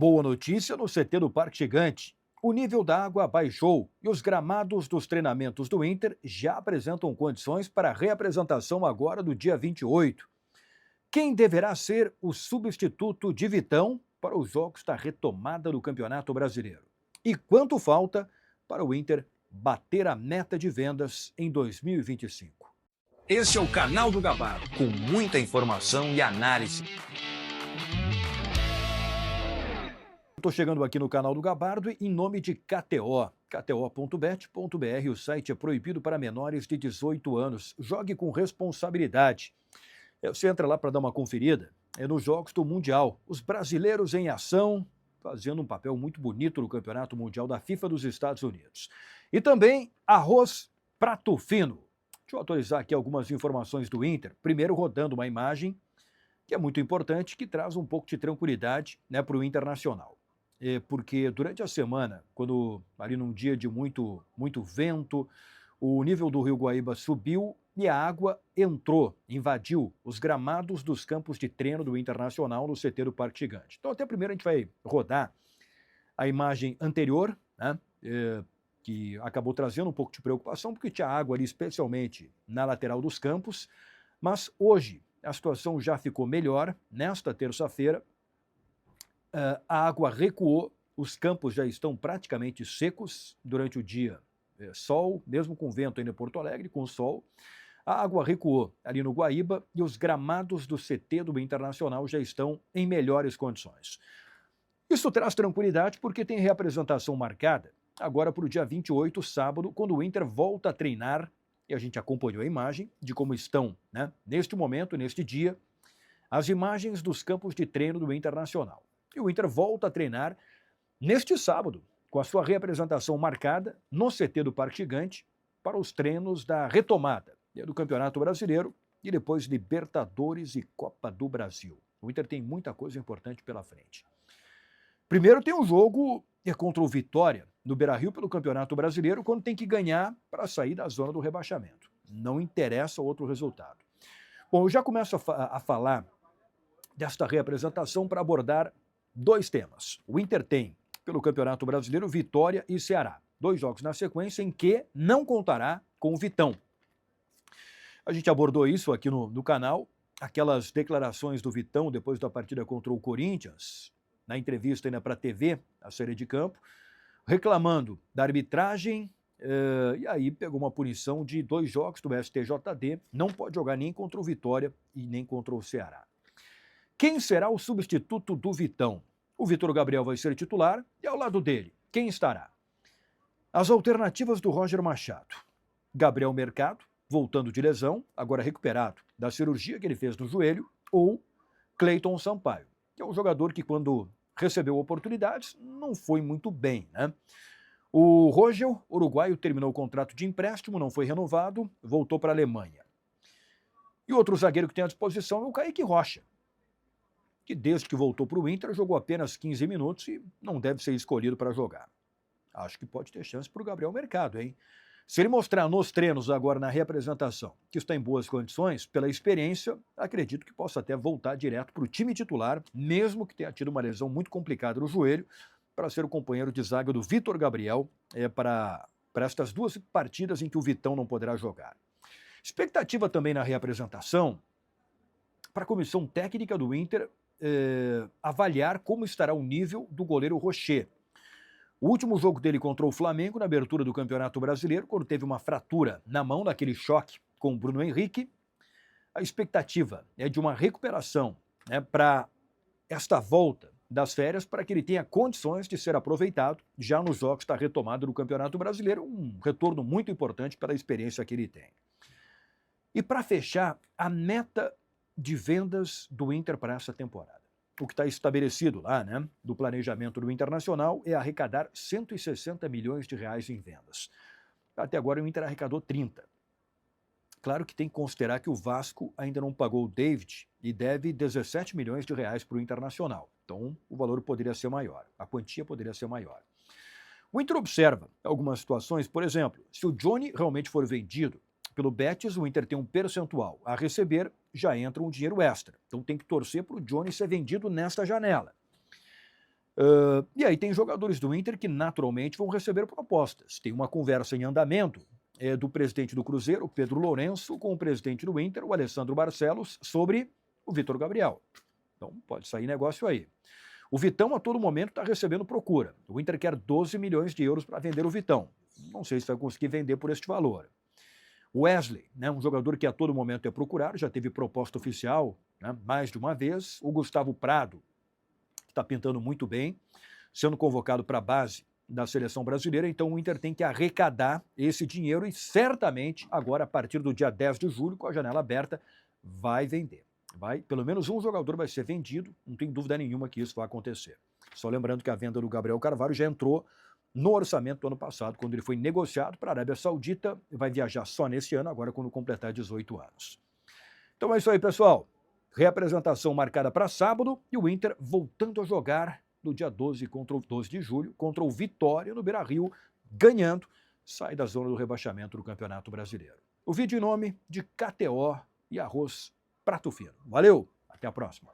Boa notícia no CT do Parque Gigante. O nível da água baixou e os gramados dos treinamentos do Inter já apresentam condições para a reapresentação agora do dia 28. Quem deverá ser o substituto de Vitão para os jogos da retomada do Campeonato Brasileiro? E quanto falta para o Inter bater a meta de vendas em 2025? Esse é o canal do Gabardo, com muita informação e análise. Estou chegando aqui no canal do Gabardo em nome de KTO. KTO.bet.br, o site é proibido para menores de 18 anos. Jogue com responsabilidade. Você entra lá para dar uma conferida. É nos Jogos do Mundial. Os brasileiros em ação, fazendo um papel muito bonito no Campeonato Mundial da FIFA dos Estados Unidos. E também arroz prato fino. Deixa eu atualizar aqui algumas informações do Inter. Primeiro, rodando uma imagem que é muito importante, que traz um pouco de tranquilidade, né, para o Internacional. Porque durante a semana, quando ali num dia de muito vento, o nível do Rio Guaíba subiu e a água entrou, invadiu os gramados dos campos de treino do Internacional no CT do Parque Gigante. Então, até primeiro a gente vai rodar a imagem anterior, né, que acabou trazendo um pouco de preocupação, porque tinha água ali, especialmente na lateral dos campos. Mas hoje a situação já ficou melhor. Nesta terça-feira, a água recuou, os campos já estão praticamente secos durante o dia. Sol, mesmo com vento ainda em Porto Alegre, com sol. A água recuou ali no Guaíba e os gramados do CT do Internacional já estão em melhores condições. Isso traz tranquilidade porque tem reapresentação marcada agora para o dia 28, sábado, quando o Inter volta a treinar, e a gente acompanhou a imagem de como estão, né, neste momento, neste dia, as imagens dos campos de treino do Internacional. E o Inter volta a treinar neste sábado, com a sua reapresentação marcada no CT do Parque Gigante para os treinos da retomada do Campeonato Brasileiro e depois Libertadores e Copa do Brasil. O Inter tem muita coisa importante pela frente. Primeiro tem um jogo contra o Vitória, no Beira-Rio, pelo Campeonato Brasileiro, quando tem que ganhar para sair da zona do rebaixamento. Não interessa outro resultado. Bom, eu já começo a falar desta reapresentação para abordar dois temas. O Inter tem, pelo Campeonato Brasileiro, Vitória e Ceará. 2 jogos na sequência em que não contará com o Vitão. A gente abordou isso aqui no canal, aquelas declarações do Vitão depois da partida contra o Corinthians, na entrevista ainda para a TV, a série de campo, reclamando da arbitragem, e aí pegou uma punição de 2 jogos do STJD, não pode jogar nem contra o Vitória e nem contra o Ceará. Quem será o substituto do Vitão? O Vitor Gabriel vai ser titular e ao lado dele, quem estará? As alternativas do Roger Machado. Gabriel Mercado, voltando de lesão, agora recuperado da cirurgia que ele fez no joelho, ou Cleiton Sampaio, que é um jogador que quando recebeu oportunidades não foi muito bem, né? O Rogel, uruguaio, terminou o contrato de empréstimo, não foi renovado, voltou para a Alemanha. E outro zagueiro que tem à disposição é o Kaique Rocha, que desde que voltou para o Inter jogou apenas 15 minutos e não deve ser escolhido para jogar. Acho que pode ter chance para o Gabriel Mercado, hein? Se ele mostrar nos treinos agora na reapresentação que está em boas condições, pela experiência, acredito que possa até voltar direto para o time titular, mesmo que tenha tido uma lesão muito complicada no joelho, para ser o companheiro de zaga do Vitor Gabriel para estas 2 partidas em que o Vitão não poderá jogar. Expectativa também na reapresentação para a comissão técnica do Inter avaliar como estará o nível do goleiro Rocher. O último jogo dele contra o Flamengo, na abertura do Campeonato Brasileiro, quando teve uma fratura na mão, naquele choque com o Bruno Henrique, a expectativa é de uma recuperação, né, para esta volta das férias, para que ele tenha condições de ser aproveitado já nos jogos da retomada do Campeonato Brasileiro, um retorno muito importante pela experiência que ele tem. E para fechar, a meta de vendas do Inter para essa temporada. O que está estabelecido lá, né, do planejamento do Internacional é arrecadar 160 milhões de reais em vendas. Até agora o Inter arrecadou 30. Claro que tem que considerar que o Vasco ainda não pagou o David e deve 17 milhões de reais para o Internacional. Então o valor poderia ser maior, a quantia poderia ser maior. O Inter observa algumas situações, por exemplo, se o Johnny realmente for vendido pelo Betis, o Inter tem um percentual a receber, já entra um dinheiro extra. Então tem que torcer para o Johnny ser vendido nesta janela. E aí tem jogadores do Inter que naturalmente vão receber propostas. Tem uma conversa em andamento do presidente do Cruzeiro, Pedro Lourenço, com o presidente do Inter, o Alessandro Barcelos, sobre o Vitor Gabriel. Então pode sair negócio aí. O Vitão a todo momento está recebendo procura. O Inter quer 12 milhões de euros para vender o Vitão. Não sei se vai conseguir vender por este valor. O Wesley, né, um jogador que a todo momento é procurado, já teve proposta oficial, né, mais de uma vez. O Gustavo Prado, que está pintando muito bem, sendo convocado para a base da seleção brasileira. Então o Inter tem que arrecadar esse dinheiro e certamente agora, a partir do dia 10 de julho, com a janela aberta, vai vender. Pelo menos um jogador vai ser vendido, não tem dúvida nenhuma que isso vai acontecer. Só lembrando que a venda do Gabriel Carvalho já entrou no orçamento do ano passado, quando ele foi negociado para a Arábia Saudita, e vai viajar só nesse ano, agora quando completar 18 anos. Então é isso aí, pessoal. Reapresentação marcada para sábado e o Inter voltando a jogar no dia 12 de julho contra o Vitória no Beira-Rio, ganhando, sai da zona do rebaixamento do Campeonato Brasileiro. O vídeo em nome de KTO e Arroz Prato Fino. Valeu, até a próxima.